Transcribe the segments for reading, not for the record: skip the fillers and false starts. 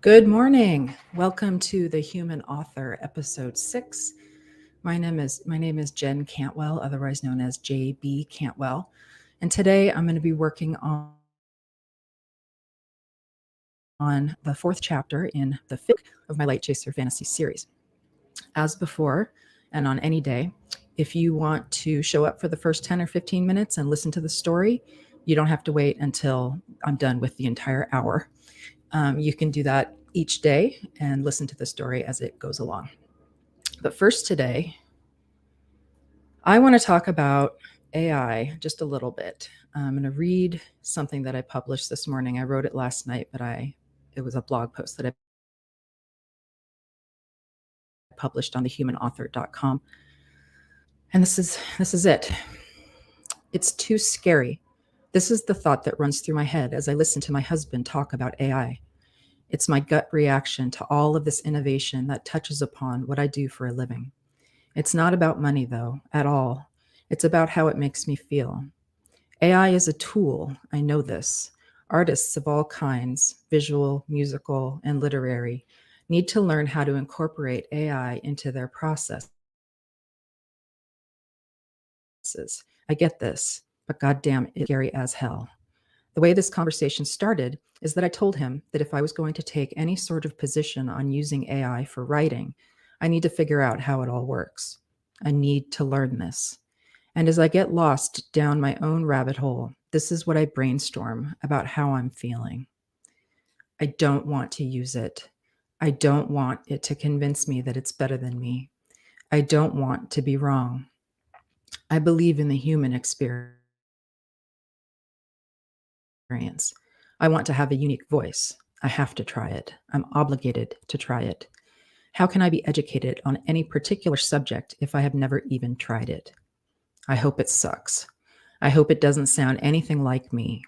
Good morning. Welcome to the Human Author, episode 6. My name is Jen Cantwell, otherwise known as JB Cantwell, and today I'm going to be working on the 4th chapter in the 5th of my Light Chaser fantasy series. As before, and on any day, if you want to show up for the first 10 or 15 minutes and listen to the story, you don't have to wait until I'm done with the entire hour. You can do that each day and listen to the story as it goes along. But first today, I want to talk about AI just a little bit. I'm going to read something that I published this morning. I wrote it last night, but it was a blog post that I published on thehumanauthor.com. And this is it. It's too scary. This is the thought that runs through my head as I listen to my husband talk about AI. It's my gut reaction to all of this innovation that touches upon what I do for a living. It's not about money, though, at all. It's about how it makes me feel. AI is a tool, I know this. Artists of all kinds, visual, musical, and literary, need to learn how to incorporate AI into their processes. I get this, but goddamn, it's scary as hell. The way this conversation started is that I told him that if I was going to take any sort of position on using AI for writing, I need to figure out how it all works. I need to learn this. And as I get lost down my own rabbit hole, this is what I brainstorm about how I'm feeling. I don't want to use it. I don't want it to convince me that it's better than me. I don't want to be wrong. I believe in the human experience. I want to have a unique voice. I have to try it. I'm obligated to try it. How can I be educated on any particular subject if I have never even tried it? I hope it sucks. I hope it doesn't sound anything like me.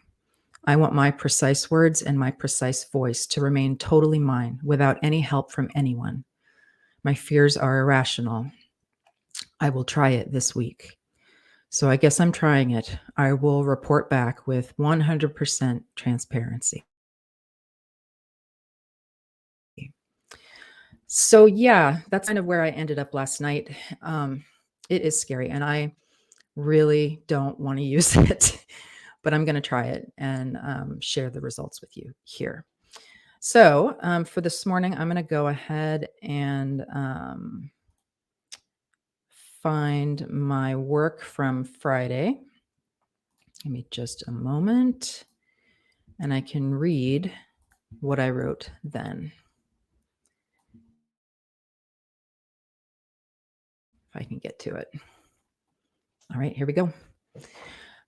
I want my precise words and my precise voice to remain totally mine without any help from anyone. My fears are irrational. I will try it this week. So I guess I'm trying it. I will report back with 100% transparency. So yeah, that's kind of where I ended up last night. It is scary, and I really don't want to use it, but I'm going to try it and share the results with you here. So for this morning, I'm going to go ahead and find my work from Friday. Give me just a moment, and I can read what I wrote then. If I can get to it. All right, here we go.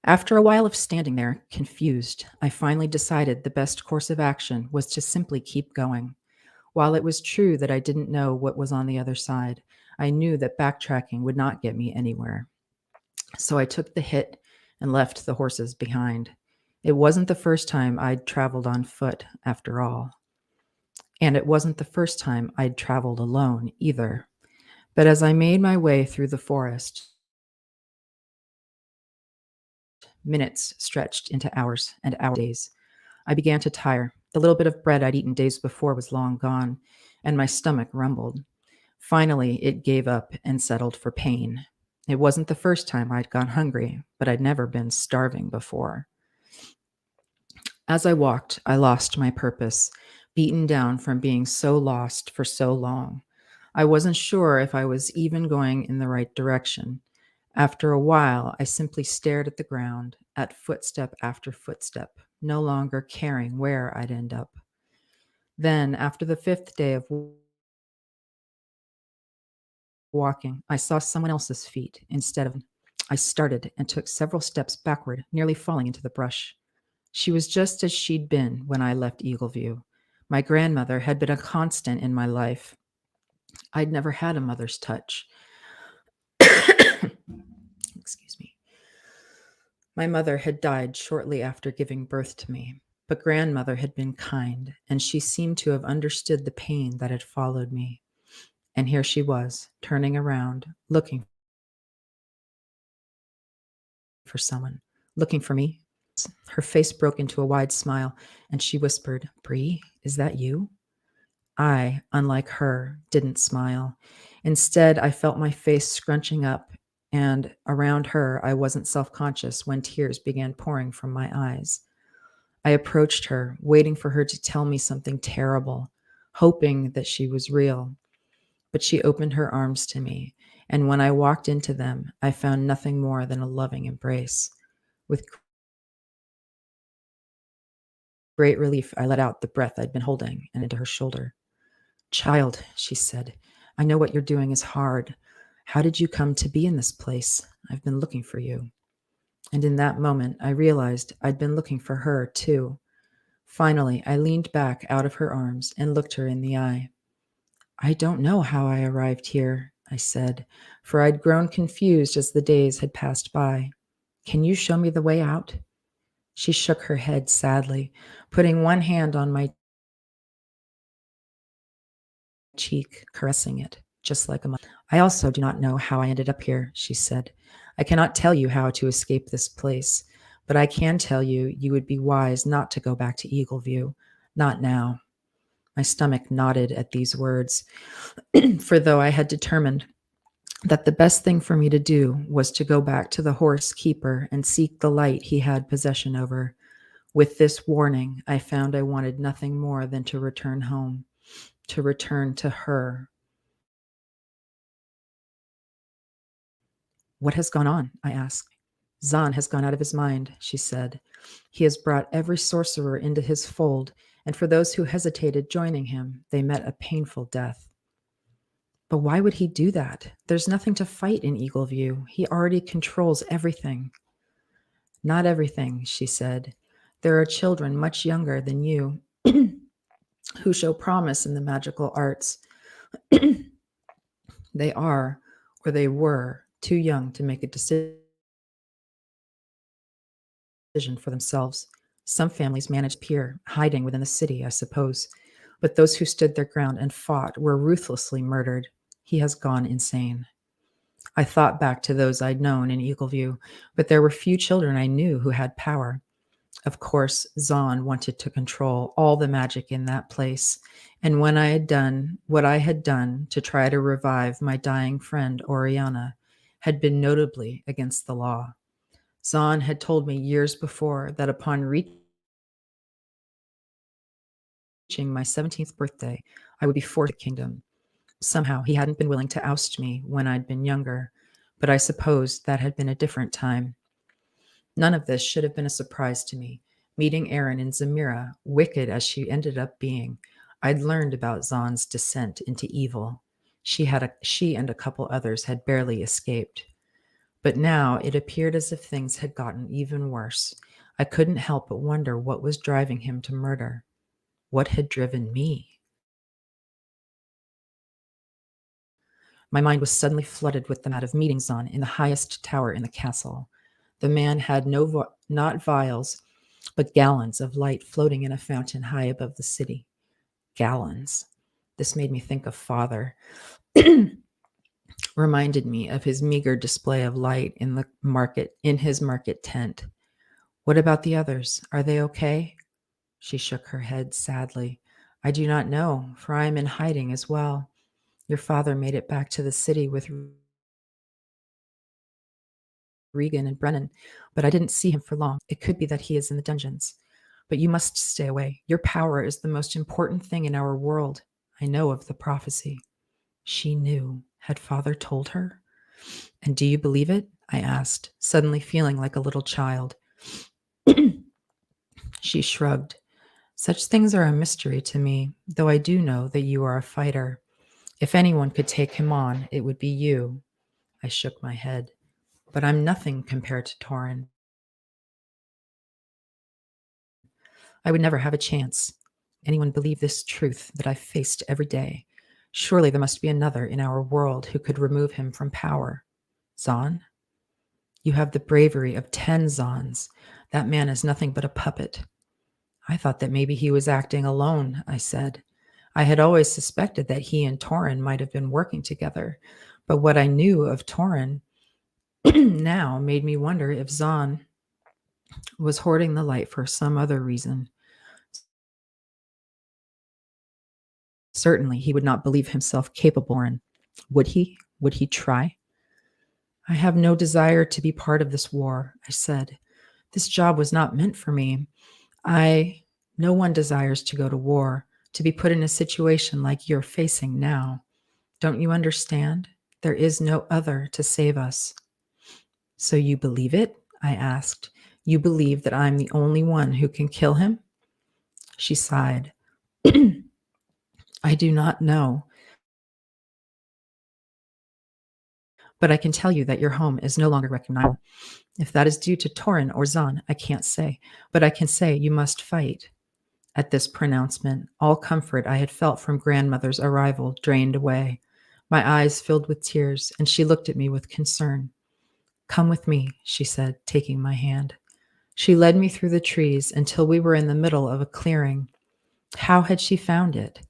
After a while of standing there, confused, I finally decided the best course of action was to simply keep going. While it was true that I didn't know what was on the other side, I knew that backtracking would not get me anywhere. So I took the hit and left the horses behind. It wasn't the first time I'd traveled on foot, after all. And it wasn't the first time I'd traveled alone, either. But as I made my way through the forest, minutes stretched into hours and days. I began to tire. The little bit of bread I'd eaten days before was long gone, and my stomach rumbled. Finally, it gave up and settled for pain. It wasn't the first time I'd gone hungry, but I'd never been starving before. As I walked, I lost my purpose, beaten down from being so lost for so long. I wasn't sure if I was even going in the right direction. After a while, I simply stared at the ground, at footstep after footstep, no longer caring where I'd end up. Then, after the 5th day of walking, I saw someone else's feet instead of. I started and took several steps backward, nearly falling into the brush. She was just as she'd been when I left Eagleview. My grandmother had been a constant in my life. I'd never had a mother's touch. Excuse me. My mother had died shortly after giving birth to me, but grandmother had been kind, and she seemed to have understood the pain that had followed me. And here she was, turning around, looking for someone. Looking for me? Her face broke into a wide smile, and she whispered, "Bree, is that you?" I, unlike her, didn't smile. Instead, I felt my face scrunching up, and around her, I wasn't self conscious when tears began pouring from my eyes. I approached her, waiting for her to tell me something terrible, hoping that she was real. But she opened her arms to me, and when I walked into them, I found nothing more than a loving embrace. With great relief, I let out the breath I'd been holding and into her shoulder. Child, she said, I know what you're doing is hard. How did you come to be in this place? I've been looking for you. And in that moment, I realized I'd been looking for her, too. Finally, I leaned back out of her arms and looked her in the eye. I don't know how I arrived here, I said, for I'd grown confused as the days had passed by. Can you show me the way out? She shook her head sadly, putting one hand on my cheek, caressing it, just like a mother. I also do not know how I ended up here, she said. I cannot tell you how to escape this place, but I can tell you you would be wise not to go back to Eagleview. Not now. My stomach nodded at these words, for though I had determined that the best thing for me to do was to go back to the horse keeper and seek the light he had possession over. With this warning, I found I wanted nothing more than to return home, to return to her. What has gone on? I asked. Zahn has gone out of his mind, she said. He has brought every sorcerer into his fold, and for those who hesitated joining him, they met a painful death. But why would he do that? There's nothing to fight in Eagleview. He already controls everything. Not everything, she said. There are children much younger than you who show promise in the magical arts. They are, or they were, too young to make a decision for themselves. Some families managed peer, hiding within the city, I suppose. But those who stood their ground and fought were ruthlessly murdered. He has gone insane. I thought back to those I'd known in Eagleview, but there were few children I knew who had power. Of course, Zahn wanted to control all the magic in that place, and when I had done what I had done to try to revive my dying friend Oriana, had been notably against the law. Zahn had told me years before that upon reaching my 17th birthday, I would be forced to the kingdom. Somehow he hadn't been willing to oust me when I'd been younger, but I suppose that had been a different time. None of this should have been a surprise to me. Meeting Erin and Zamira, wicked as she ended up being, I'd learned about Zahn's descent into evil. She and a couple others had barely escaped. But now it appeared as if things had gotten even worse. I couldn't help but wonder what was driving him to murder. What had driven me? My mind was suddenly flooded with the thought of meeting Zahn in the highest tower in the castle. The man had not vials, but gallons of light floating in a fountain high above the city. Gallons. This made me think of father. Reminded me of his meager display of light in his market tent. What about the others? Are they okay? She shook her head sadly. I do not know, for I am in hiding as well. Your father made it back to the city with Regan and Brennan, but I didn't see him for long. It could be that he is in the dungeons. But you must stay away. Your power is the most important thing in our world. I know of the prophecy. She knew. Had father told her? And do you believe it? I asked, suddenly feeling like a little child. She shrugged. Such things are a mystery to me, though I do know that you are a fighter. If anyone could take him on, it would be you. I shook my head. But I'm nothing compared to Torin. I would never have a chance. Anyone believe this truth that I've faced every day? Surely there must be another in our world who could remove him from power. Zahn? You have the bravery of 10 Zahns. That man is nothing but a puppet. I thought that maybe he was acting alone, I said. I had always suspected that he and Torin might have been working together, but what I knew of Torin now made me wonder if Zahn was hoarding the light for some other reason. Certainly, he would not believe himself capable. Would he? Would he try? I have no desire to be part of this war, I said. This job was not meant for me. No one desires to go to war, to be put in a situation like you're facing now. Don't you understand? There is no other to save us. So you believe it? I asked. You believe that I'm the only one who can kill him? She sighed. I do not know. But I can tell you that your home is no longer recognizable. If that is due to Torin or Zahn, I can't say. But I can say you must fight. At this pronouncement, all comfort I had felt from grandmother's arrival drained away. My eyes filled with tears, and she looked at me with concern. Come with me, she said, taking my hand. She led me through the trees until we were in the middle of a clearing. How had she found it?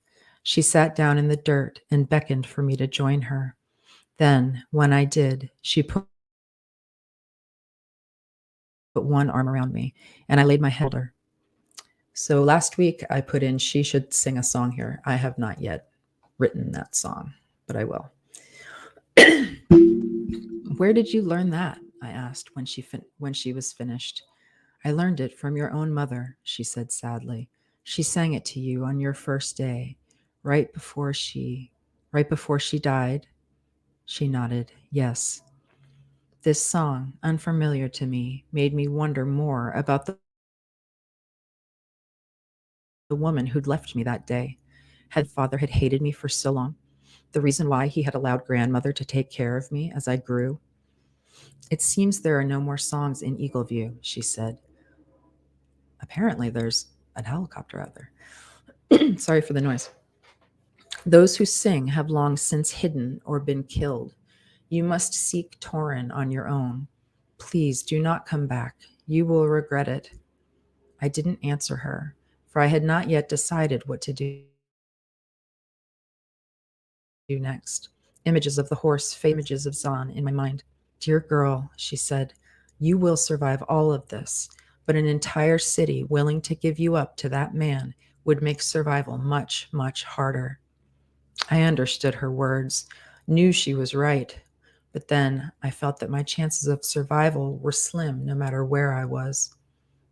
She sat down in the dirt and beckoned for me to join her. Then, when I did, she put one arm around me, and I laid my head on her. So last week I put in she should sing a song here. I have not yet written that song, but I will. Where did you learn that? I asked when she was finished. I learned it from your own mother, she said sadly. She sang it to you on your first day, right before she died. She nodded. Yes. This song, unfamiliar to me, made me wonder more about the woman who'd left me that day. Father had hated me for so long, the reason why he had allowed grandmother to take care of me as I grew. It seems there are no more songs in Eagleview, she said. Apparently there's a helicopter out there. Sorry for the noise. Those who sing have long since hidden or been killed. You must seek Torin on your own. Please do not come back. You will regret it. I didn't answer her, for I had not yet decided what to do next. Images of the horse, images of Zahn in my mind. Dear girl, she said, you will survive all of this, but an entire city willing to give you up to that man would make survival much, much harder. I understood her words, knew she was right, but then I felt that my chances of survival were slim no matter where I was.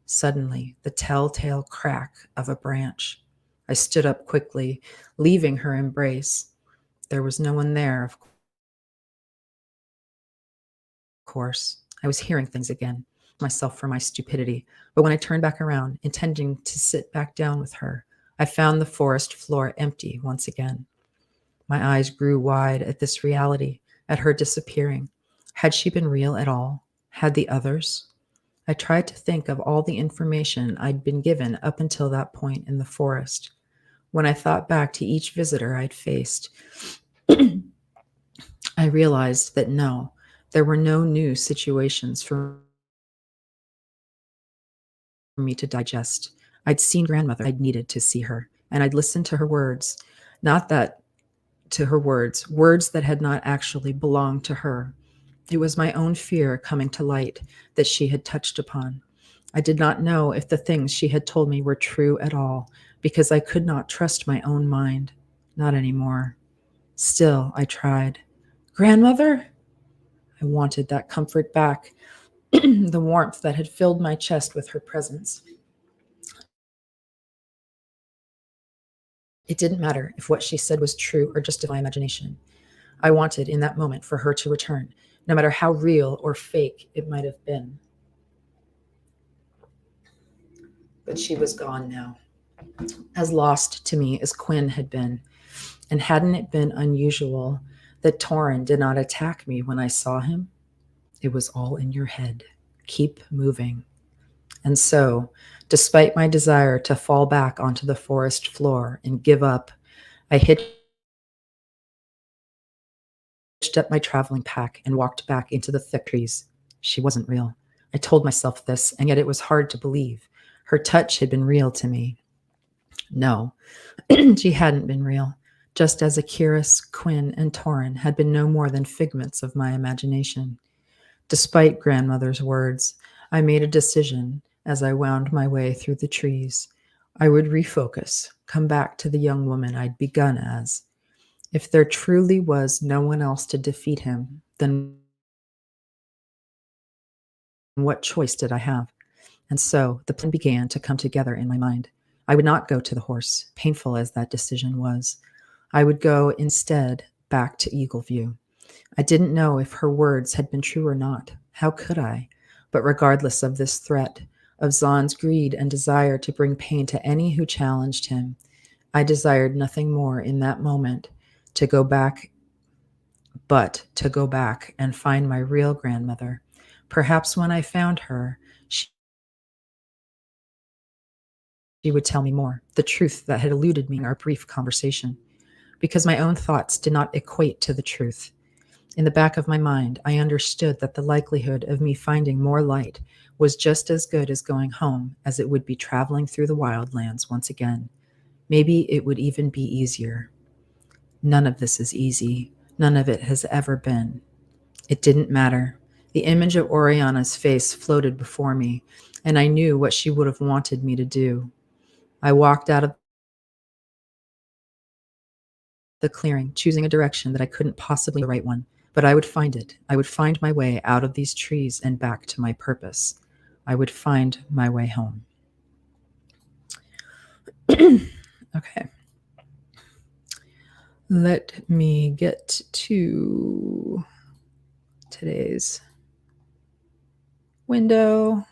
Suddenly, the telltale crack of a branch. I stood up quickly, leaving her embrace. There was no one there, of course. I was hearing things again, myself for my stupidity. But when I turned back around, intending to sit back down with her, I found the forest floor empty once again. My eyes grew wide at this reality, at her disappearing. Had she been real at all? Had the others? I tried to think of all the information I'd been given up until that point in the forest. When I thought back to each visitor I'd faced, I realized that no, there were no new situations for me to digest. I'd seen grandmother, I'd needed to see her, and I'd listened to her words, not that to her words that had not actually belonged to her. It was my own fear coming to light that she had touched upon. I did not know if the things she had told me were true at all, because I could not trust my own mind. Not anymore. Still, I tried. Grandmother? I wanted that comfort back, the warmth that had filled my chest with her presence. It didn't matter if what she said was true or just my imagination. I wanted in that moment for her to return, no matter how real or fake it might have been. But she was gone now, as lost to me as Quinn had been. And hadn't it been unusual that Torin did not attack me when I saw him? It was all in your head. Keep moving. And so, despite my desire to fall back onto the forest floor and give up, I hitched up my traveling pack and walked back into the thick trees. She wasn't real. I told myself this, and yet it was hard to believe. Her touch had been real to me. No, she hadn't been real, just as Akiris, Quinn, and Torin had been no more than figments of my imagination. Despite grandmother's words, I made a decision as I wound my way through the trees. I would refocus, come back to the young woman I'd begun as. If there truly was no one else to defeat him, then what choice did I have? And so the plan began to come together in my mind. I would not go to the horse, painful as that decision was. I would go instead back to Eagle View. I didn't know if her words had been true or not. How could I? But regardless of this threat, of Zahn's greed and desire to bring pain to any who challenged him, I desired nothing more in that moment to go back, but to go back and find my real grandmother. Perhaps when I found her, she would tell me more, the truth that had eluded me in our brief conversation, because my own thoughts did not equate to the truth. In the back of my mind, I understood that the likelihood of me finding more light was just as good as going home as it would be traveling through the wildlands once again. Maybe it would even be easier. None of this is easy. None of it has ever been. It didn't matter. The image of Oriana's face floated before me, and I knew what she would have wanted me to do. I walked out of the clearing, choosing a direction that I couldn't possibly be the right one. But I would find it. I would find my way out of these trees and back to my purpose. I would find my way home. Okay. Let me get to today's window,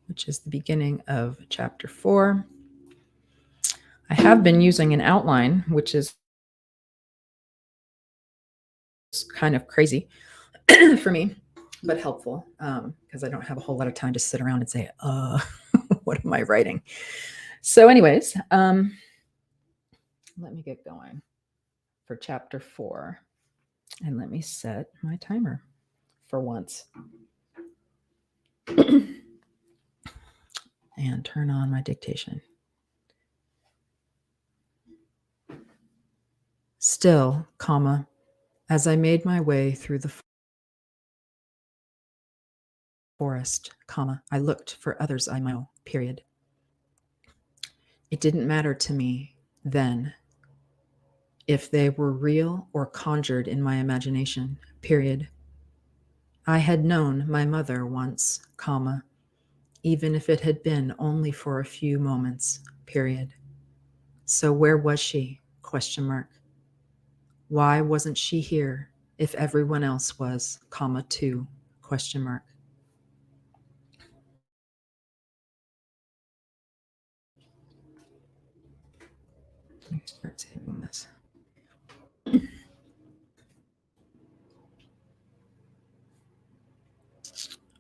which is the beginning of chapter 4. I have been using an outline, which is kind of crazy for me, but helpful because I don't have a whole lot of time to sit around and say, what am I writing? So anyways, let me get going for chapter 4. And let me set my timer for once. And turn on my dictation. Still, comma, as I made my way through the forest, comma, I looked for others I know, period. It didn't matter to me then if they were real or conjured in my imagination, period. I had known my mother once, comma, even if it had been only for a few moments, period. So where was she? Question mark. Why wasn't she here if everyone else was, comma, too? Question mark. Let me start saving this.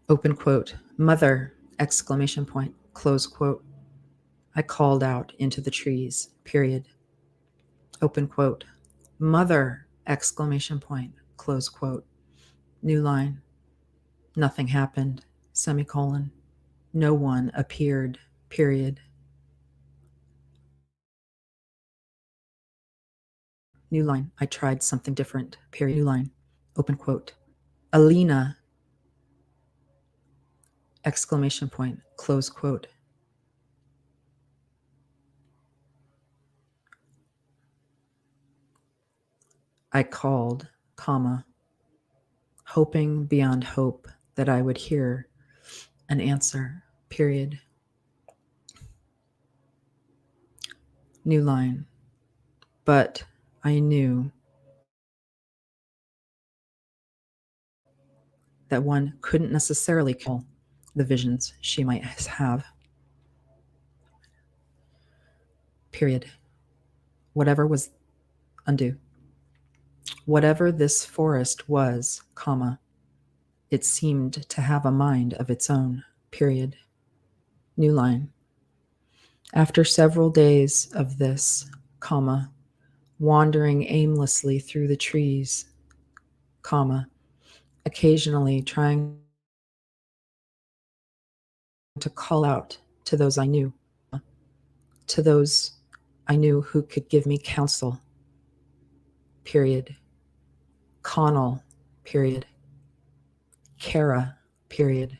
Open quote, mother, exclamation point, close quote. I called out into the trees, period. Open quote, mother, exclamation point, close quote. New line. Nothing happened, semicolon. No one appeared, period. New line. I tried something different, period. New line. Open quote. Alina, exclamation point, close quote. I called, comma, hoping beyond hope that I would hear an answer, period. New line. But I knew that one couldn't necessarily kill the visions she might have. Period. Whatever was undo. Whatever this forest was, comma, it seemed to have a mind of its own, period. New line. After several days of this, comma, wandering aimlessly through the trees, comma, occasionally trying to call out to those I knew, to those I knew who could give me counsel, period. Connell, period. Kara, period.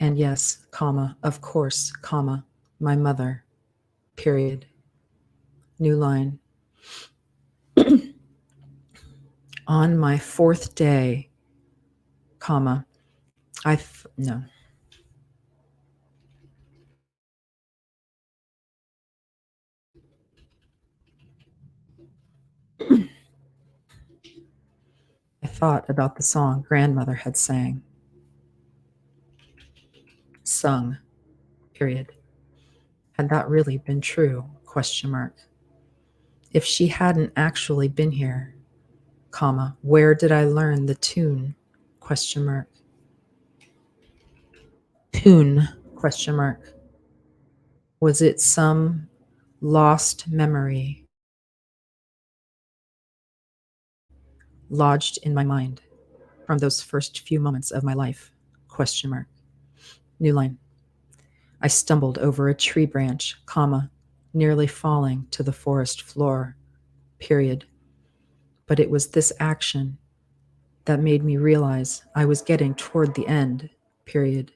And yes, comma, of course, comma, my mother, period. New line. On my fourth day, comma, no. I thought about the song grandmother had sung, period. Had that really been true? Question mark. If she hadn't actually been here, comma, where did I learn the tune? Question mark. Tune? Question mark. Was it some lost memory lodged in my mind from those first few moments of my life? Question mark. New line. I stumbled over a tree branch, comma, nearly falling to the forest floor, period. But it was this action that made me realize I was getting toward the end, period.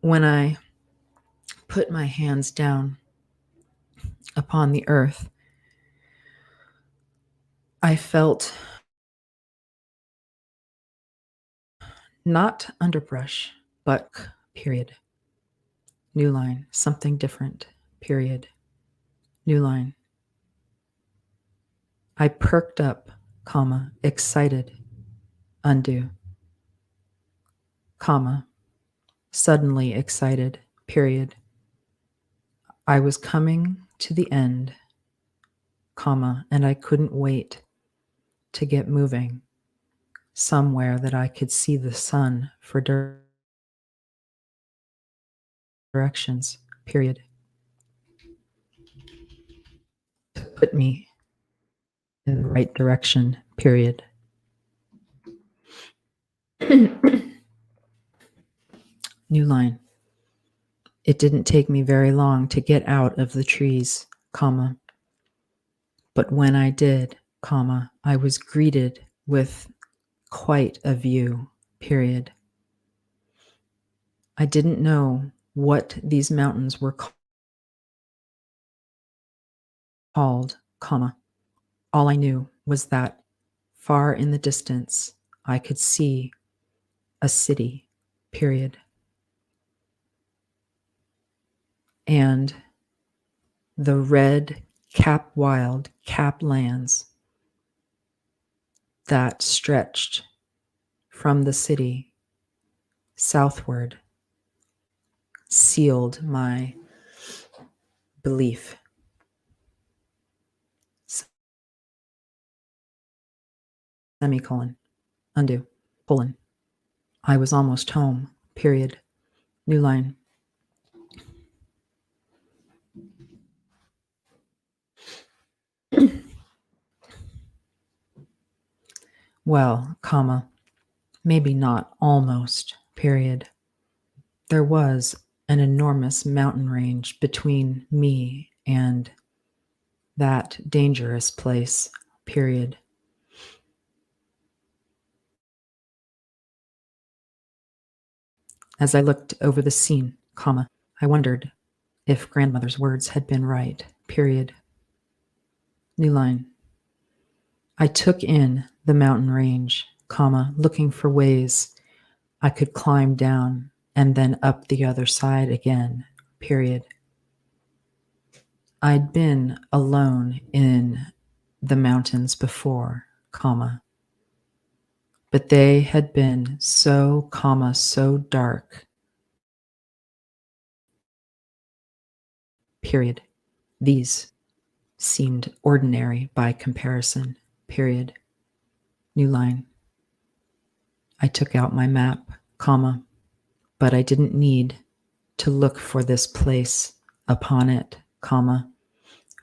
When I put my hands down upon the earth, I felt not underbrush, but period. New line, something different, period. New line. I perked up, comma, excited, undo, comma, suddenly excited, period. I was coming to the end, comma, and I couldn't wait to get moving somewhere that I could see the sun for directions, period. To put me in the right direction, period. New line. It didn't take me very long to get out of the trees, comma. But when I did, comma, I was greeted with quite a view, period. I didn't know what these mountains were called, comma. All I knew was that far in the distance, I could see a city, period. And the red wild cap lands that stretched from the city southward sealed my belief. Semicolon. Undo. Colon. I was almost home. Period. New line. Well, comma, maybe not almost, period. There was an enormous mountain range between me and that dangerous place, period. As I looked over the scene, comma, I wondered if grandmother's words had been right, period. New line. I took in the mountain range, comma, looking for ways I could climb down and then up the other side again, period. I'd been alone in the mountains before, comma, but they had been so, comma, so dark, period. These seemed ordinary by comparison, period. New line. I took out my map, comma, but I didn't need to look for this place upon it, comma,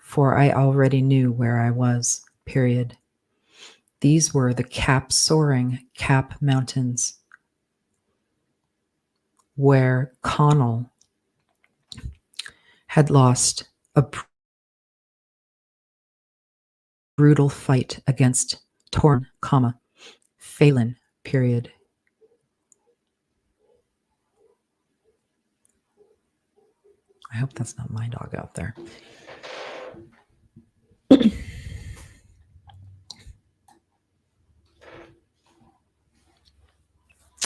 for I already knew where I was, period. These were the soaring Cap Mountains, where Connell had lost a brutal fight against Torn, comma, Phelan, period. I hope that's not my dog out there.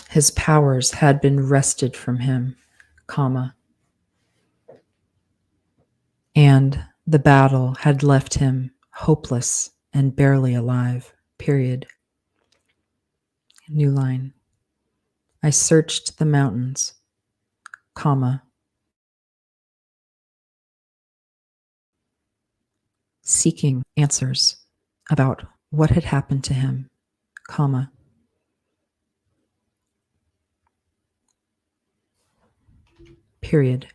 His powers had been wrested from him, comma, and the battle had left him hopeless and barely alive, period. New line. I searched the mountains, comma, seeking answers about what had happened to him, comma, period.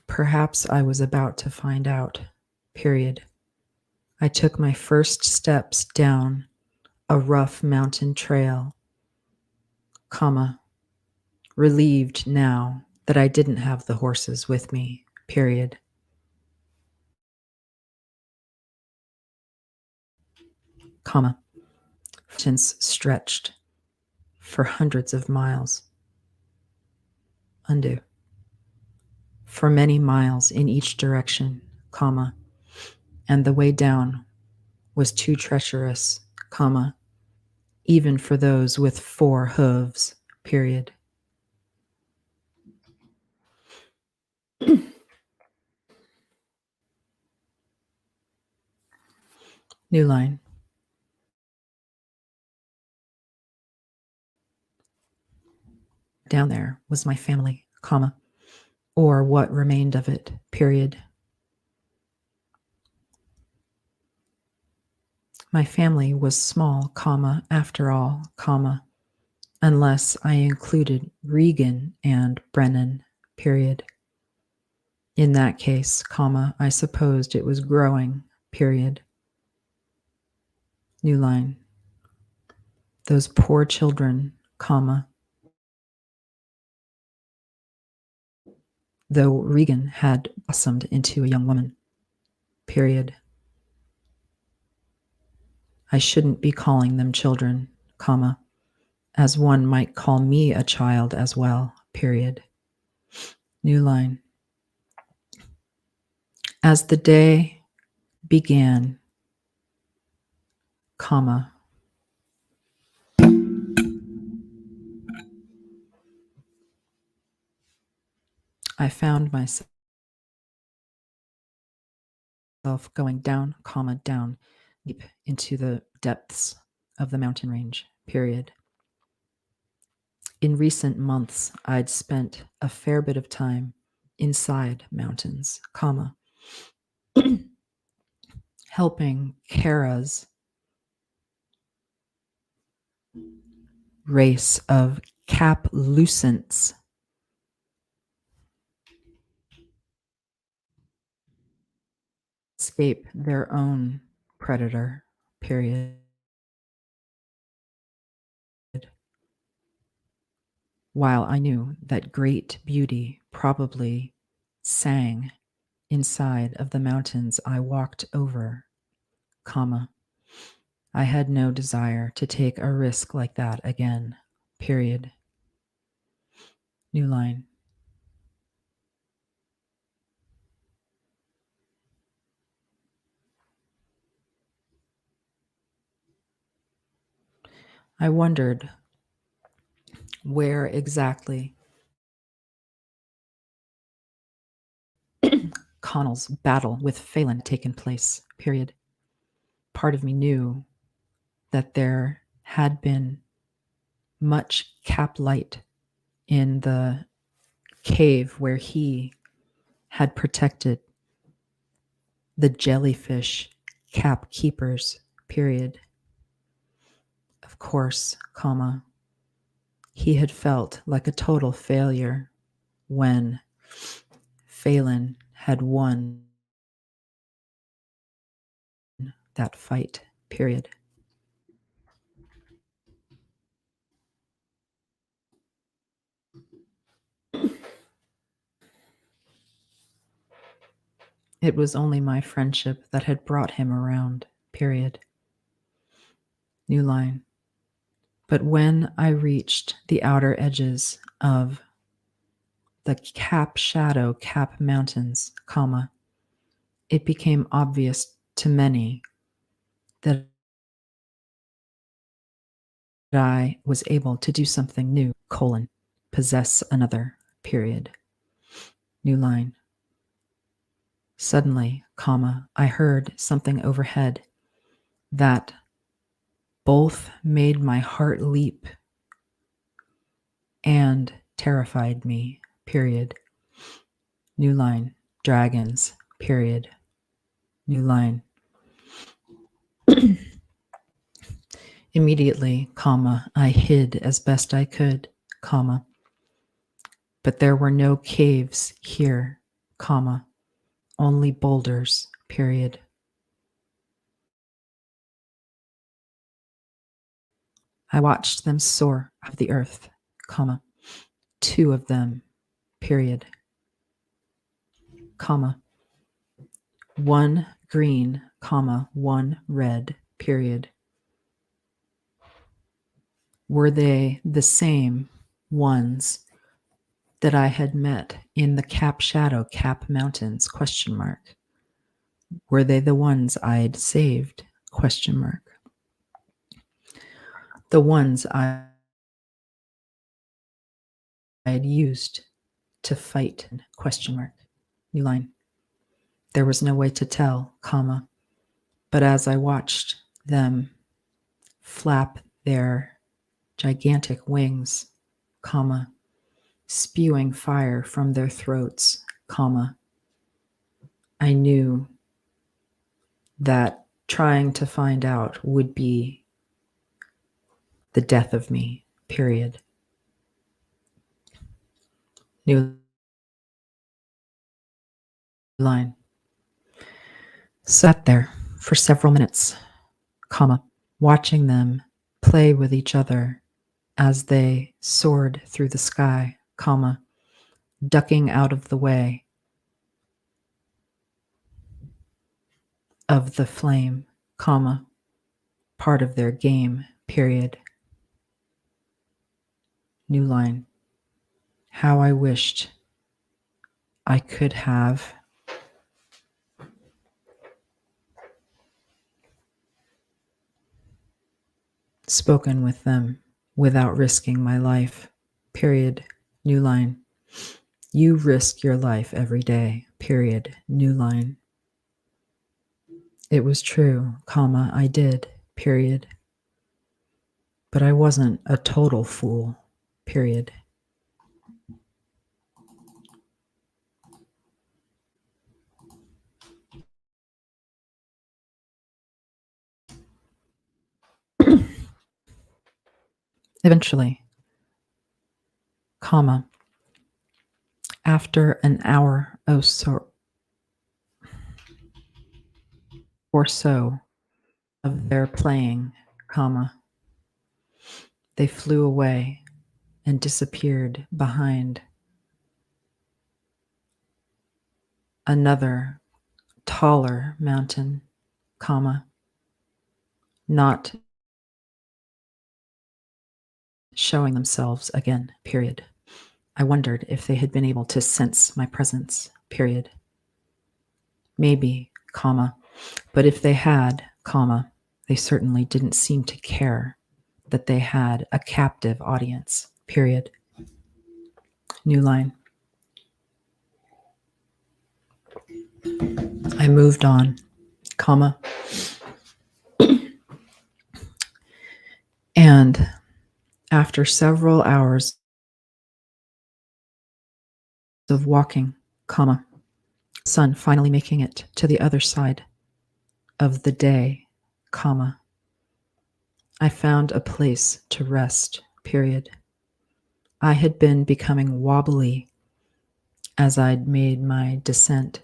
Perhaps I was about to find out, period. I took my first steps down a rough mountain trail, comma, relieved now that I didn't have the horses with me, period. Comma, since stretched for hundreds of miles. Undo. For many miles in each direction, comma, and the way down was too treacherous, comma, even for those with 4 hooves, period. New line. Down there was my family, comma, or what remained of it, period. My family was small, comma, after all, comma, unless I included Regan and Brennan, period. In that case, comma, I supposed it was growing, period. New line. Those poor children, comma, though Regan had blossomed into a young woman, period. I shouldn't be calling them children, comma, as one might call me a child as well, period. New line. As the day began, comma, I found myself going down, comma, down, deep into the depths of the mountain range, period. In recent months, I'd spent a fair bit of time inside mountains, comma, helping Kara's race of Caplucents escape their own predator, period. While I knew that great beauty probably sang inside of the mountains I walked over, comma, I had no desire to take a risk like that again, period. New line. I wondered where exactly Connell's battle with Phelan had taken place, period. Part of me knew that there had been much cap light in the cave where he had protected the jellyfish cap keepers, period. Of course, comma, he had felt like a total failure when Phelan had won that fight, period. It was only my friendship that had brought him around, period. New line. But when I reached the outer edges of the Cap Mountains, comma, it became obvious to many that I was able to do something new, possess another, period. New line. Suddenly, comma, I heard something overhead that both made my heart leap and terrified me, period. New line. Dragons, period. New line. Immediately, comma, I hid as best I could, comma, but there were no caves here, comma, only boulders, period. I watched them soar of the earth, comma, 2 of them, period, comma, 1 green, comma, 1 red, period. Were they the same ones that I had met in the Cap Mountains, question mark? Were they the ones I'd saved, question mark? The ones I had used to fight, question mark? New line. There was no way to tell, comma, but as I watched them flap their gigantic wings, comma, spewing fire from their throats, comma, I knew that trying to find out would be the death of me, period. New line. Sat there for several minutes, comma, watching them play with each other as they soared through the sky, comma, ducking out of the way of the flame, comma, part of their game, period. New line. How I wished I could have spoken with them without risking my life, period. New line. You risk your life every day, period. New line. It was true, comma, I did, period. But I wasn't a total fool, period. Eventually, comma, after an hour or so of their playing, comma, they flew away and disappeared behind another taller mountain, comma, not showing themselves again, period. I wondered if they had been able to sense my presence, period. Maybe, comma, but if they had, comma, they certainly didn't seem to care that they had a captive audience, period. New line. I moved on, comma, and after several hours of walking, comma, sun finally making it to the other side of the day, comma, I found a place to rest, period. I had been becoming wobbly as I'd made my descent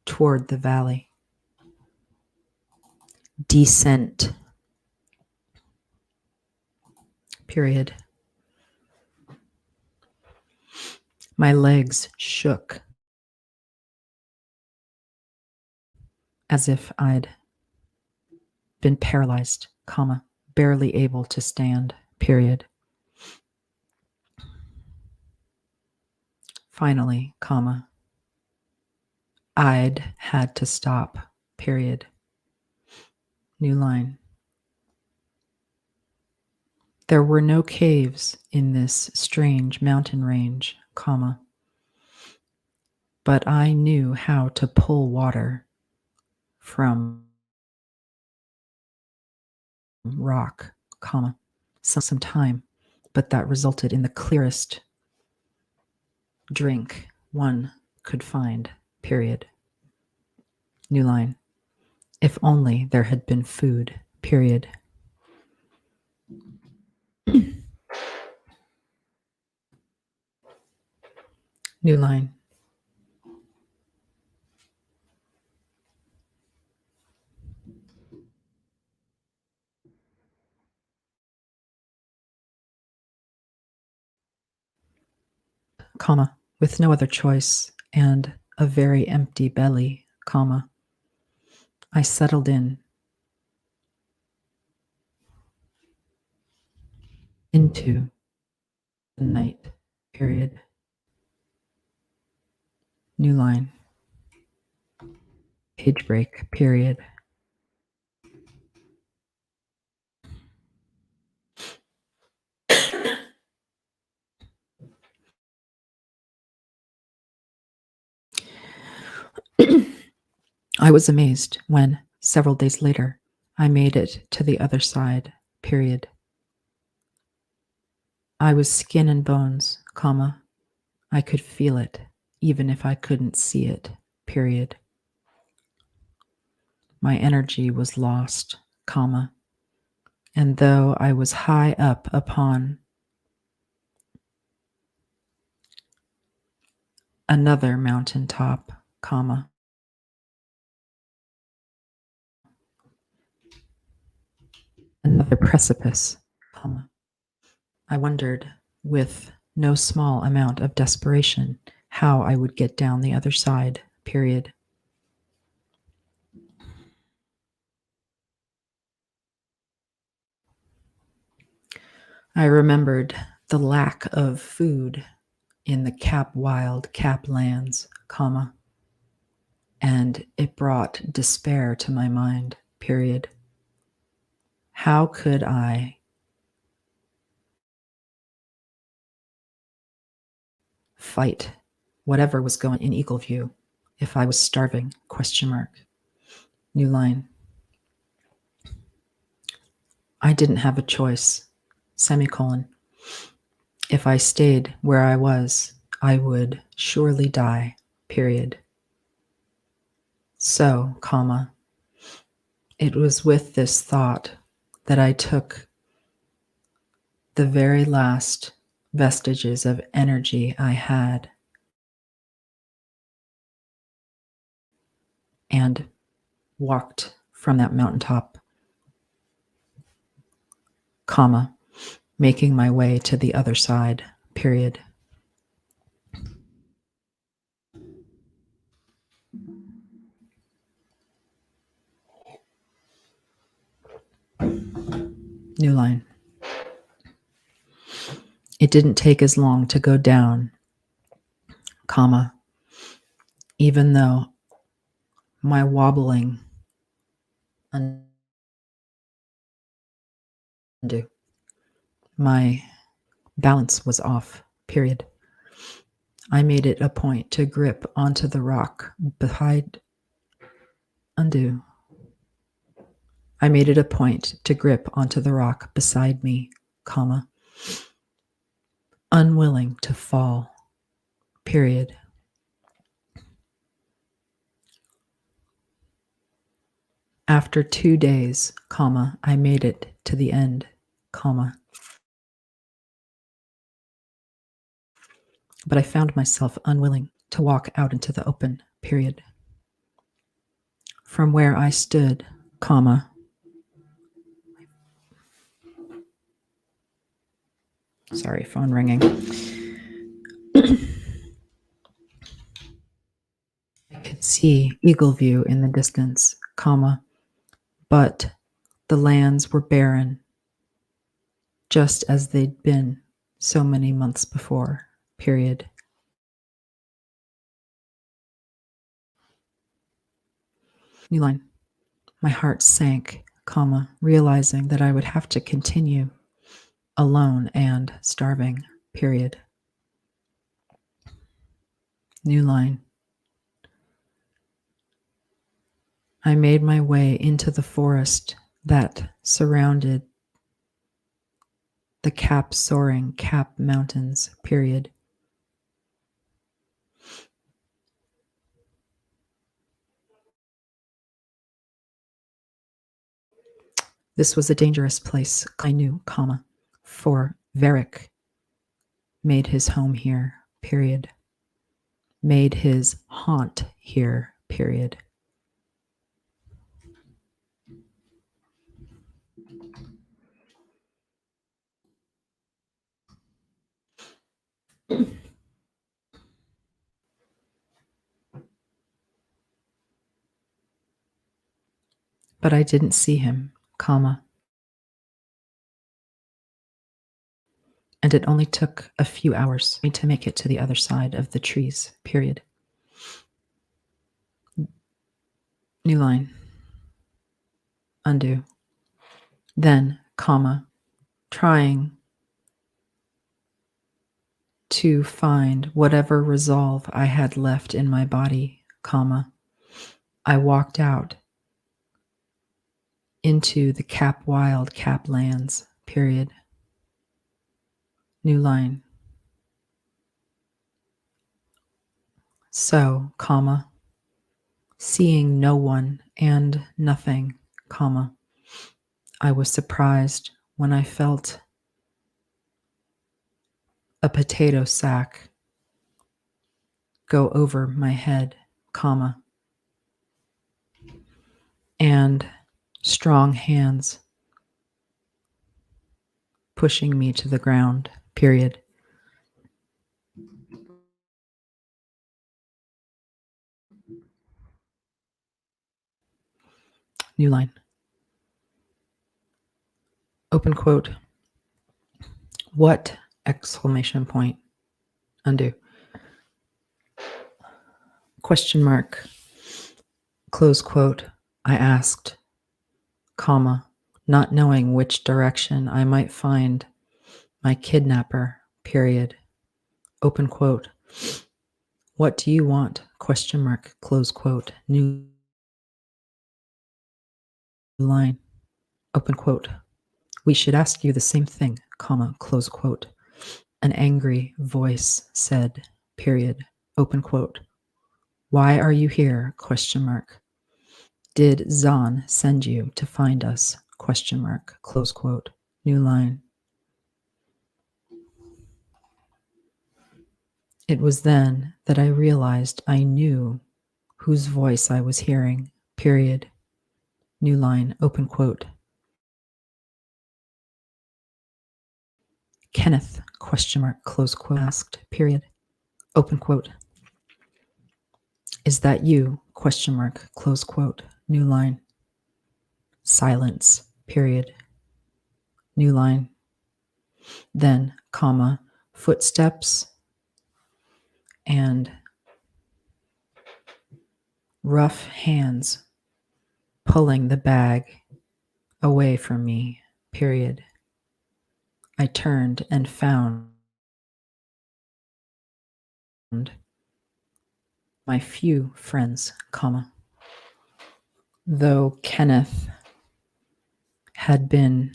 toward the valley. Descent, period. My legs shook as if I'd been paralyzed, comma, barely able to stand, period. Finally, comma, I'd had to stop, period. New line. There were no caves in this strange mountain range, comma, but I knew how to pull water from rock, comma, some time, but that resulted in the clearest drink one could find, period. New line. If only there had been food, period. New line. Comma, with no other choice and a very empty belly, comma, I settled in into the night, period. New line. Page break, period. I was amazed when, several days later, I made it to the other side, period. I was skin and bones, comma. I could feel it, even if I couldn't see it, period. My energy was lost, comma. And though I was high up upon another mountain top, comma, another precipice, comma, I wondered, with no small amount of desperation, how I would get down the other side, period. I remembered the lack of food in the Cap Wild Cap lands, comma, and it brought despair to my mind, period. How could I fight whatever was going in Eagle View if I was starving, question mark. New line. I didn't have a choice, semicolon. If I stayed where I was, I would surely die, period. So, comma, it was with this thought that I took the very last vestiges of energy I had and walked from that mountaintop, comma, making my way to the other side, period. New line. It didn't take as long to go down, comma, even though my wobbling undo. My balance was off, period. I made it a point to grip onto the rock behind undo. I made it a point to grip onto the rock beside me, comma, unwilling to fall, period. After 2 days, comma, I made it to the end, comma. But I found myself unwilling to walk out into the open, period. From where I stood, comma, sorry, phone ringing. I could see Eagle View in the distance, comma, but the lands were barren, just as they'd been so many months before, period. New line. My heart sank, realizing that I would have to continue alone and starving, period. New line. I made my way into the forest that surrounded the soaring Cap Mountains, period. This was a dangerous place, I knew, for Varric made his home here, period. Made his haunt here, period. But I didn't see him, and it only took a few hours to make it to the other side of the trees, period. New line. Undo. Then, trying to find whatever resolve I had left in my body, I walked out into the wild Cap lands, period. New line. So, seeing no one and nothing, I was surprised when I felt a potato sack go over my head, and strong hands pushing me to the ground, period. New line. Open quote. What? Exclamation point. Undo. Question mark. Close quote. I asked, not knowing which direction I might find my kidnapper, period. Open quote. What do you want? Question mark. Close quote. New line. Open quote. We should ask you the same thing, close quote. An angry voice said, period. Open quote. Why are you here? Question mark. Did Zahn send you to find us? Question mark. Close quote. New line. It was then that I realized I knew whose voice I was hearing, period. New line. Open quote. Kenneth, question mark, close quote, asked, period. Open quote. Is that you? Question mark, close quote. New line. Silence, period. New line. Then, footsteps and rough hands pulling the bag away from me, period. I turned and found my few friends, though Kenneth had been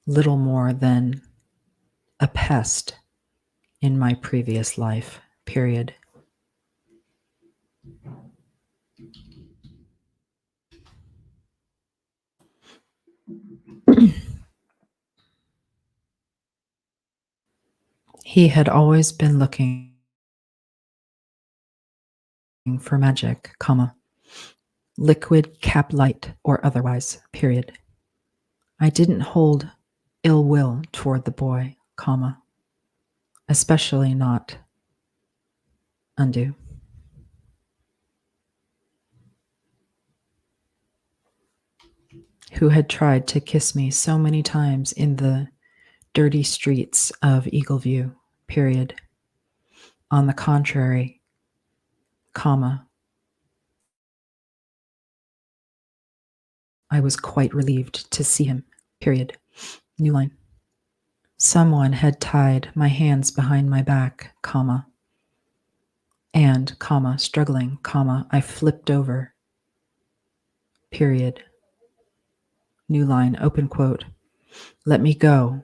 little more than a pest in my previous life, period. He had always been looking for magic, liquid, cap light, or otherwise, period. I didn't hold ill will toward the boy, especially not undo. Who had tried to kiss me so many times in the dirty streets of Eagleview, period. On the contrary, I was quite relieved to see him. Period. New line. Someone had tied my hands behind my back, comma, and, comma, struggling, comma, I flipped over. Period. New line, open quote. Let me go,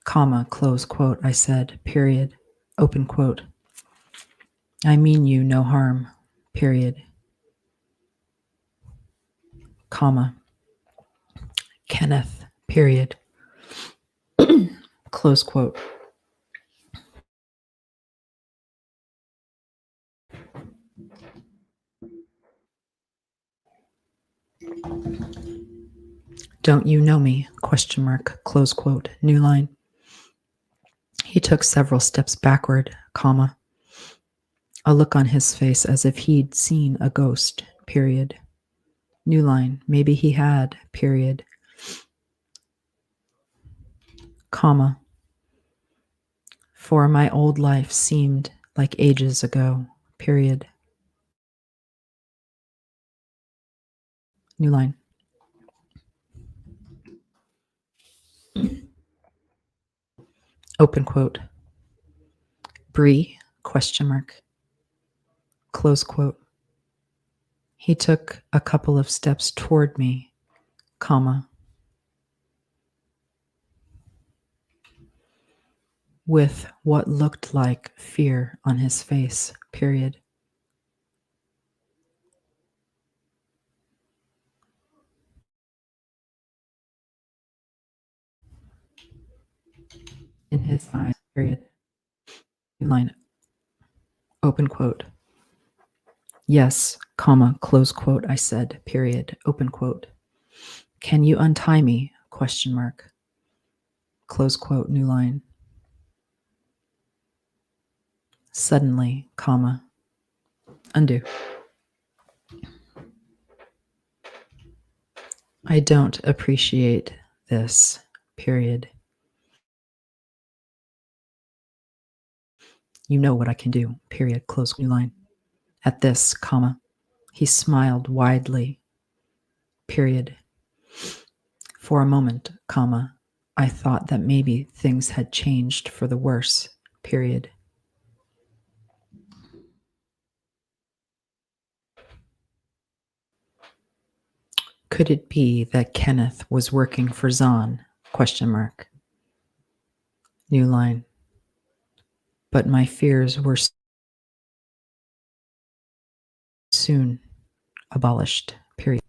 comma, close quote, I said, period, open quote. I mean you no harm, period, comma, Kenneth, period, close quote. Don't you know me, question mark, close quote, new line. He took several steps backward, comma, a look on his face as if he'd seen a ghost, period. New line, maybe he had, period, comma, for my old life seemed like ages ago, period. New line. Open quote. Bree, question mark, close quote. He took a couple of steps toward me, comma, with what looked like fear on his face, period. In his eyes, period. Line, open quote. Yes, comma, close quote, I said, period, open quote. Can you untie me, question mark, close quote, new line. Suddenly, comma, undo. I don't appreciate this, period. You know what I can do, period, close new line. At this, comma, he smiled widely, period. For a moment, comma, I thought that maybe things had changed for the worse, period. Could it be that Kenneth was working for Zahn, question mark. New line. But my fears were soon abolished, period.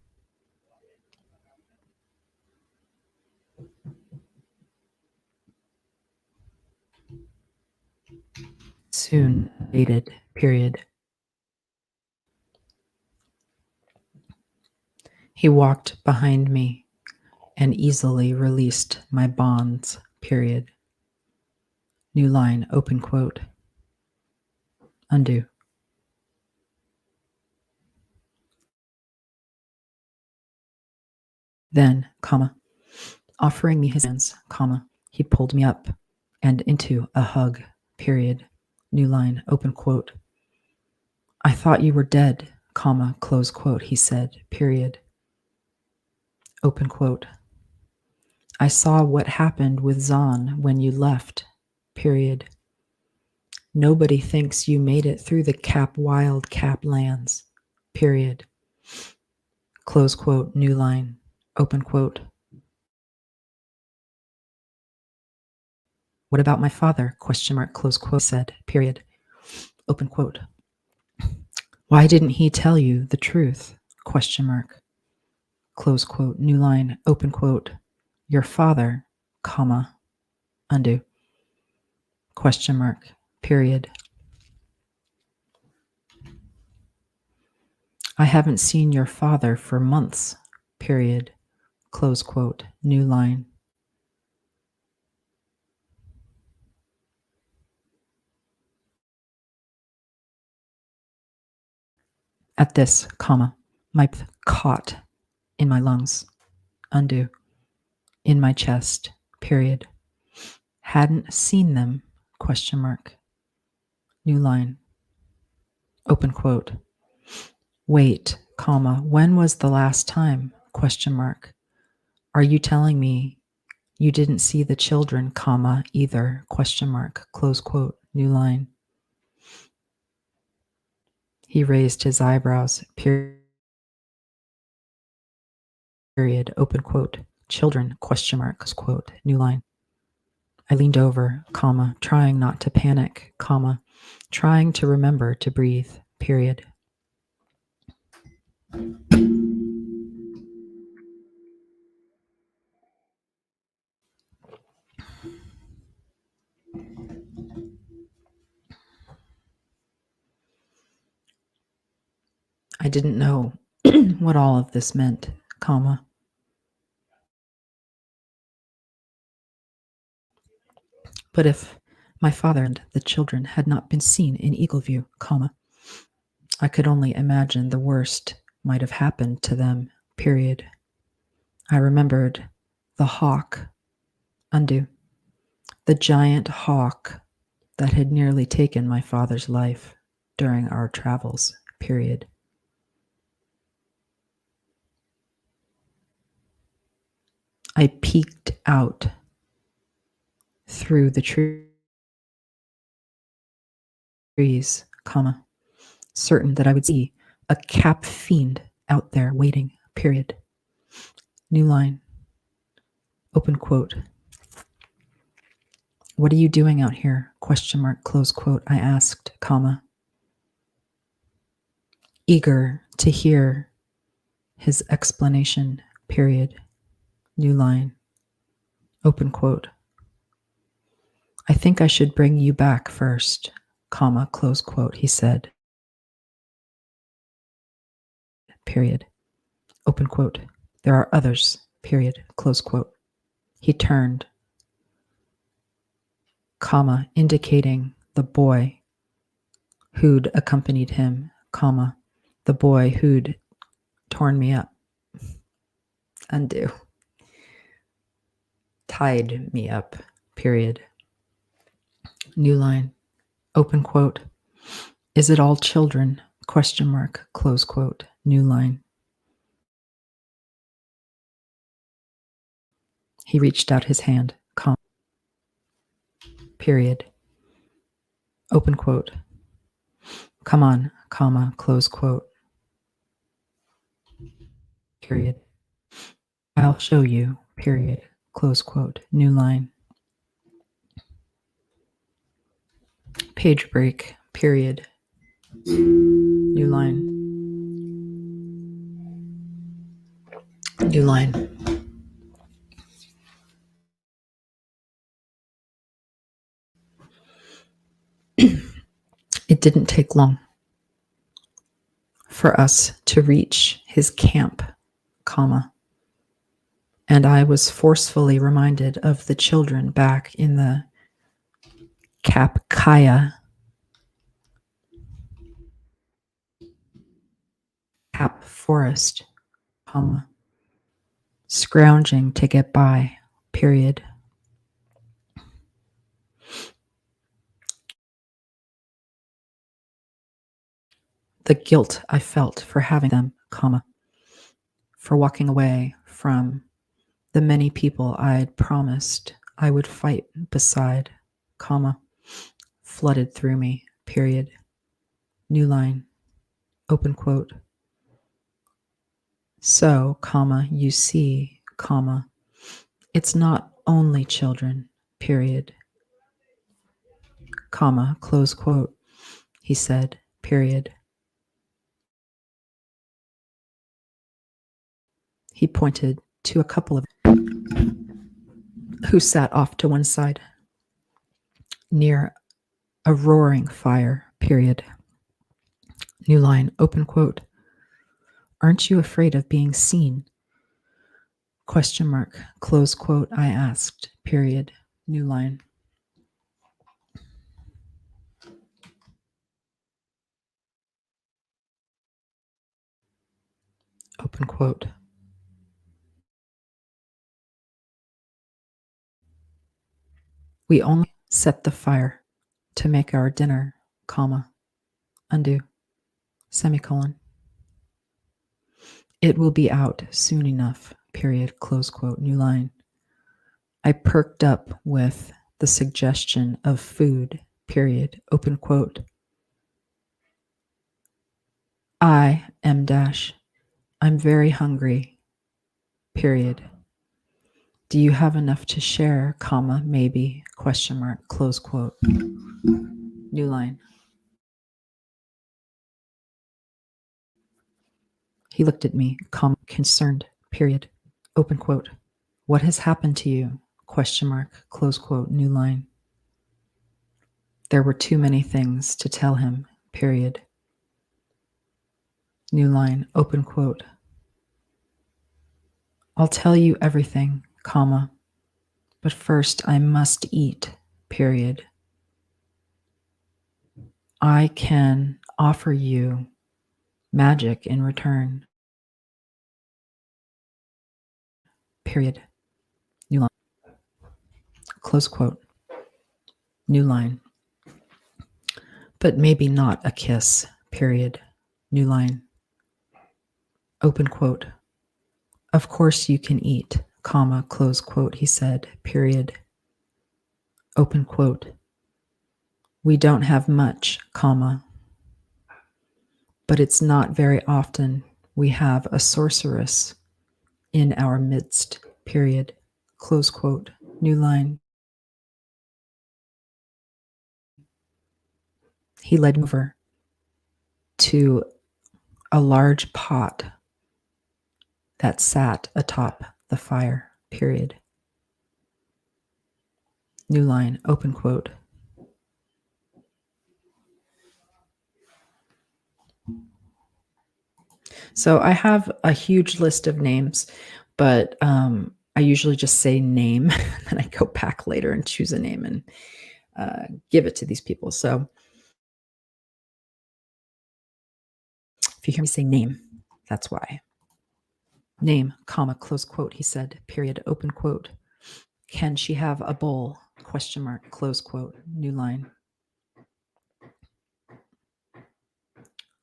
Soon abated, period. He walked behind me and easily released my bonds, period. New line, open quote. Undo. Then, comma, offering me his hands, comma, he pulled me up and into a hug, period. New line, open quote. I thought you were dead, comma, close quote, he said, period. Open quote. I saw what happened with Zahn when you left, period. Nobody thinks you made it through the Wild Cap lands, period. Close quote, new line, open quote. What about my father, question mark, close quote, said, period. Open quote. Why didn't he tell you the truth, question mark, close quote, new line, open quote. Your father, comma, undo, question mark, period. I haven't seen your father for months, period, close quote, new line. At this, comma, my caught in my lungs, undo, in my chest, period. Hadn't seen them, question mark, new line, open quote. Wait, comma, when was the last time, question mark. Are you telling me you didn't see the children, comma, either, question mark, close quote, new line. He raised his eyebrows, period, open quote, children, question mark, close quote, new line. I leaned over, comma, trying not to panic, comma, trying to remember to breathe, period. I didn't know what all of this meant, comma. But if my father and the children had not been seen in Eagleview, comma, I could only imagine the worst might have happened to them, period. I remembered the hawk, undo, the giant hawk that had nearly taken my father's life during our travels, period. I peeked out through the trees, comma, certain that I would see a cap fiend out there waiting, period. New line, open quote. What are you doing out here? Question mark, close quote, I asked, comma. Eager to hear his explanation, period. New line, open quote. I think I should bring you back first, comma, close quote, he said, period. Open quote. There are others, period, close quote. He turned, comma, indicating the boy who'd accompanied him, comma, the boy who'd torn me up, undo, tied me up, period. New line, open quote. Is it all children? Question mark, close quote, new line. He reached out his hand, comma, period, open quote. Come on, comma, close quote, period. I'll show you, period, close quote, new line. Page break, period, new line. New line. It didn't take long for us to reach his camp, comma, and I was forcefully reminded of the children back in the Kapkaya Kap forest, comma, scrounging to get by, period. The guilt I felt for having them, comma, for walking away from the many people I'd promised I would fight beside, comma, flooded through me, period. New line, open quote. So, comma, you see, comma, it's not only children, period, comma, close quote, he said, period. He pointed to a couple of who sat off to one side near a roaring fire, period. New line, open quote. Aren't you afraid of being seen? Question mark, close quote, I asked, period. New line. Open quote. We only set the fire to make our dinner, comma, undo, semicolon. It will be out soon enough, period, close quote, new line. I perked up with the suggestion of food, period, open quote. I am dash. I'm very hungry, period. Do you have enough to share, comma, maybe, question mark, close quote. New line. He looked at me, comma, concerned, period, open quote. What has happened to you, question mark, close quote, new line. There were too many things to tell him, period. New line, open quote. I'll tell you everything, comma, but first I must eat, period. I can offer you magic in return, period. New line. Close quote. New line. But maybe not a kiss, period. New line. Open quote. Of course you can eat, comma, close quote, he said, period. Open quote. We don't have much, comma, but it's not very often we have a sorceress in our midst, period, close quote, new line. He led me over to a large pot that sat atop the fire, period. New line, open quote. So I have a huge list of names, but I usually just say name, and I go back later and choose a name and give it to these people. So if you hear me say name, that's why. Name, comma, close quote, he said, period, open quote. Can she have a bowl, question mark, close quote, new line.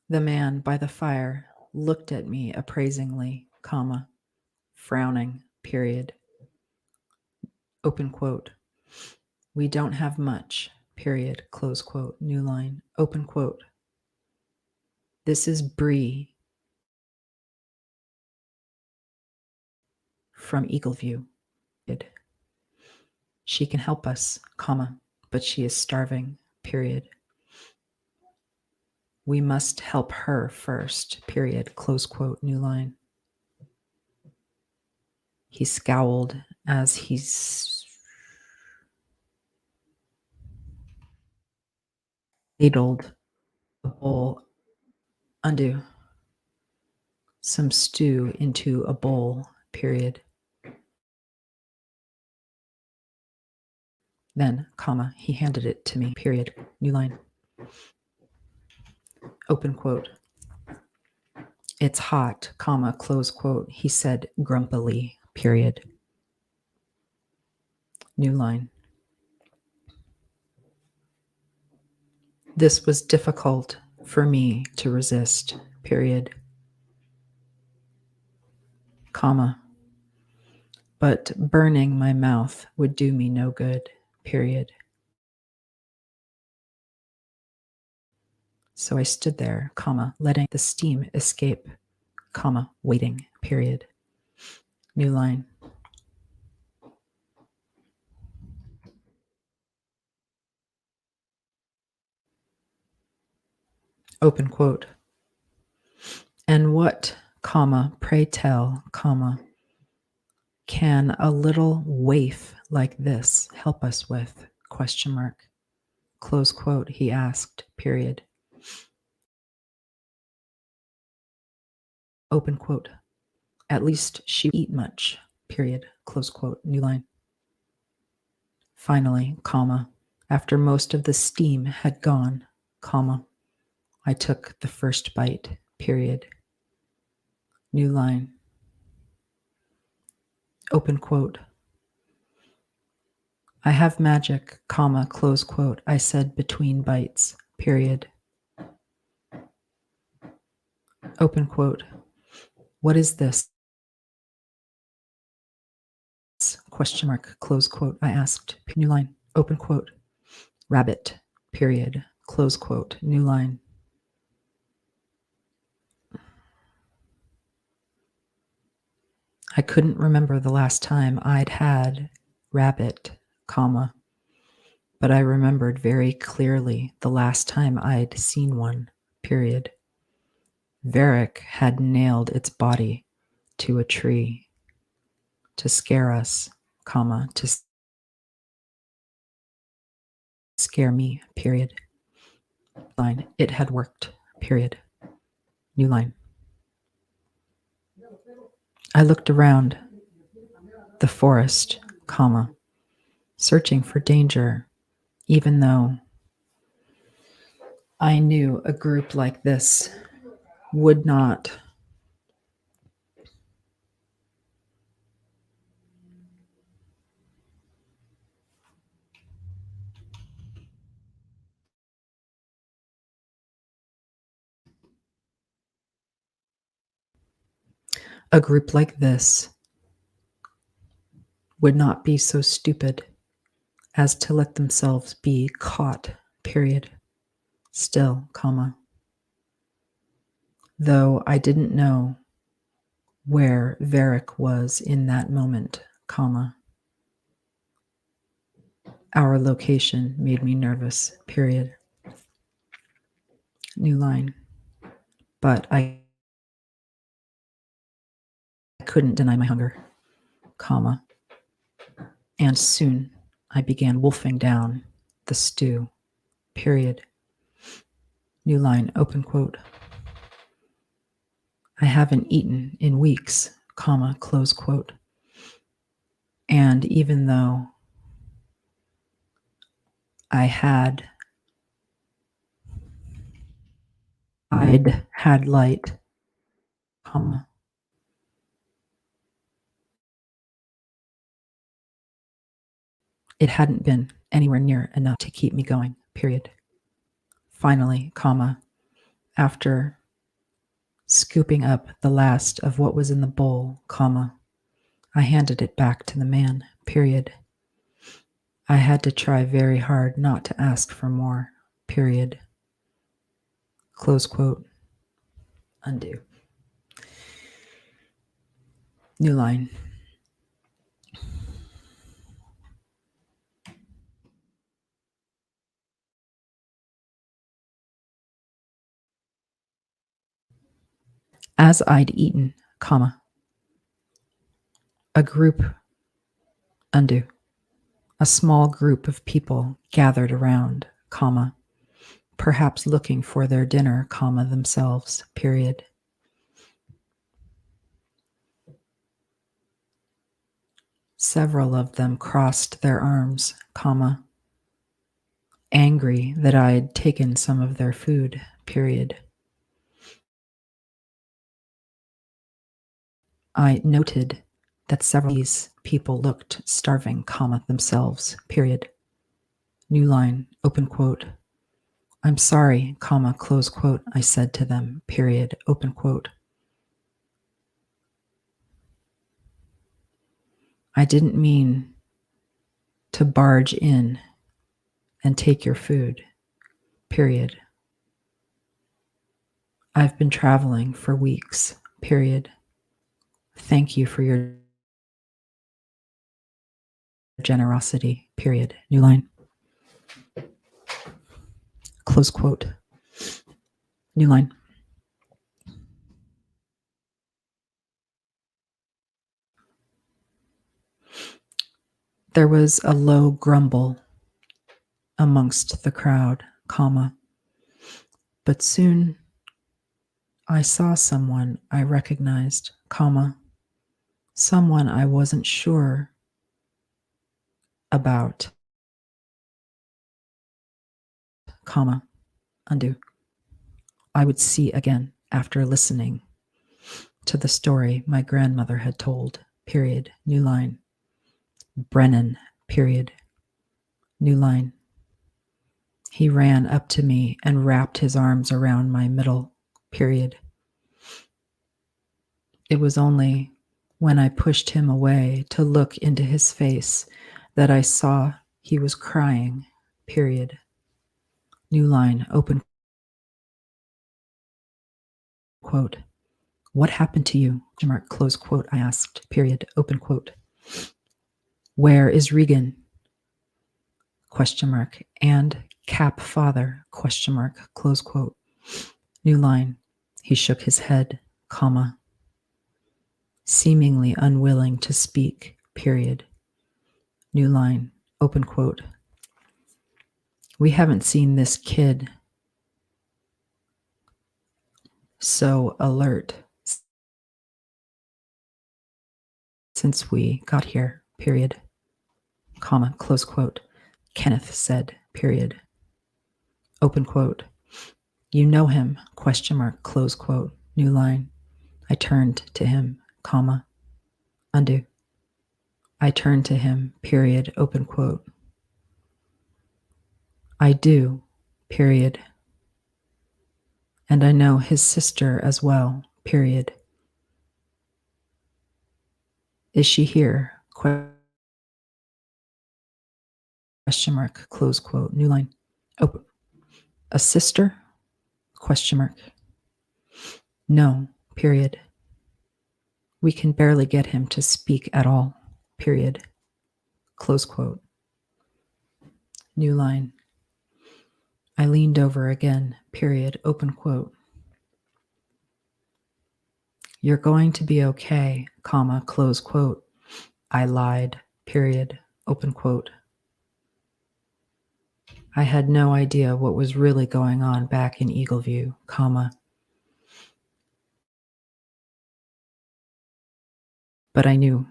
The man by the fire looked at me appraisingly, comma, frowning, period, open quote. We don't have much, period, close quote, new line, open quote. This is Bree from Eagleview. She can help us, comma, but she is starving, period. We must help her first, period, close quote, new line. He scowled as he ladled a bowl, undo, some stew into a bowl, period. Then, comma, he handed it to me, period, new line. Open quote. It's hot, comma, close quote, he said grumpily, period. New line. This was difficult for me to resist, period. Comma. But burning my mouth would do me no good, period. So I stood there, comma, letting the steam escape, comma, waiting, period. New line. Open quote. And what, comma, pray tell, comma, can a little waif like this help us with, question mark, close quote, he asked, period. Open quote. At least she eat much, period, close quote, new line. Finally, comma, after most of the steam had gone, comma, I took the first bite, period. New line. Open quote. I have magic, comma, close quote, I said between bites, period. Open quote. What is this? Question mark, close quote, I asked. New line, open quote. Rabbit, period, close quote, new line. I couldn't remember the last time I'd had rabbit, comma, but I remembered very clearly the last time I'd seen one, period. Varric had nailed its body to a tree to scare us, comma, to scare me, period. Line, it had worked, period. New line. I looked around the forest, comma, searching for danger, even though I knew a group like this would not a group like this would not be so stupid as to let themselves be caught, period. Still, comma. Though I didn't know where Varric was in that moment, comma. Our location made me nervous, period. New line. But I couldn't deny my hunger, comma. And soon I began wolfing down the stew, period. New line, open quote. I haven't eaten in weeks, comma, close quote. And even though I'd had light, comma, it hadn't been anywhere near enough to keep me going, period. Finally, comma, after scooping up the last of what was in the bowl, comma, I handed it back to the man, period. I had to try very hard not to ask for more, period. Close quote. Undo. New line. As I'd eaten, comma, a group, undo, a small group of people gathered around, comma, perhaps looking for their dinner, comma, themselves, period. Several of them crossed their arms, comma, angry that I'd taken some of their food, period. I noted that several of these people looked starving, comma, themselves, period. New line, open quote. I'm sorry, comma, close quote, I said to them, period, open quote. I didn't mean to barge in and take your food, period. I've been traveling for weeks, period. Thank you for your generosity, period. New line. Close quote. New line. There was a low grumble amongst the crowd, comma, but soon I saw someone I recognized, comma, someone I wasn't sure about, comma, undo. I would see again after listening to the story my grandmother had told, period, new line. Brennan, period, new line. He ran up to me and wrapped his arms around my middle, period. It was only when I pushed him away to look into his face that I saw he was crying, period. New line, open quote. What happened to you? Mark, close quote, I asked, period, open quote. Where is Regan? Question mark. And Cap father, question mark, close quote. New line. He shook his head, comma. Seemingly unwilling to speak, period. New line, open quote. We haven't seen this kid so alert since we got here, period, comma, close quote. Kenneth said, period. Open quote. You know him, question mark, close quote. New line. I turned to him, comma. Undo. I turned to him, period, open quote. I do, period. And I know his sister as well, period. Is she here? Question mark, close quote. New line. Open. A sister? Question mark. No, period. We can barely get him to speak at all, period. Close quote. New line. I leaned over again, period, open quote. You're going to be okay, comma, close quote. I lied, period, open quote. I had no idea what was really going on back in Eagleview, comma. But I knew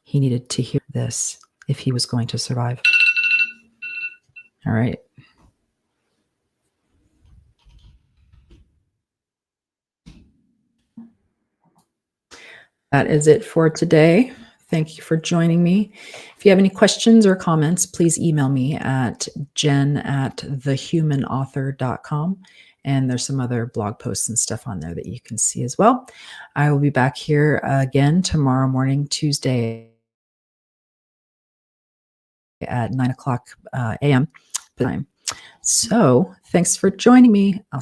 he needed to hear this if he was going to survive. All right. That is it for today. Thank you for joining me. If you have any questions or comments, please email me at jen@thehumanauthor.com. And there's some other blog posts and stuff on there that you can see as well. I will be back here again tomorrow morning, Tuesday at 9 o'clock a.m. time. So thanks for joining me. I'll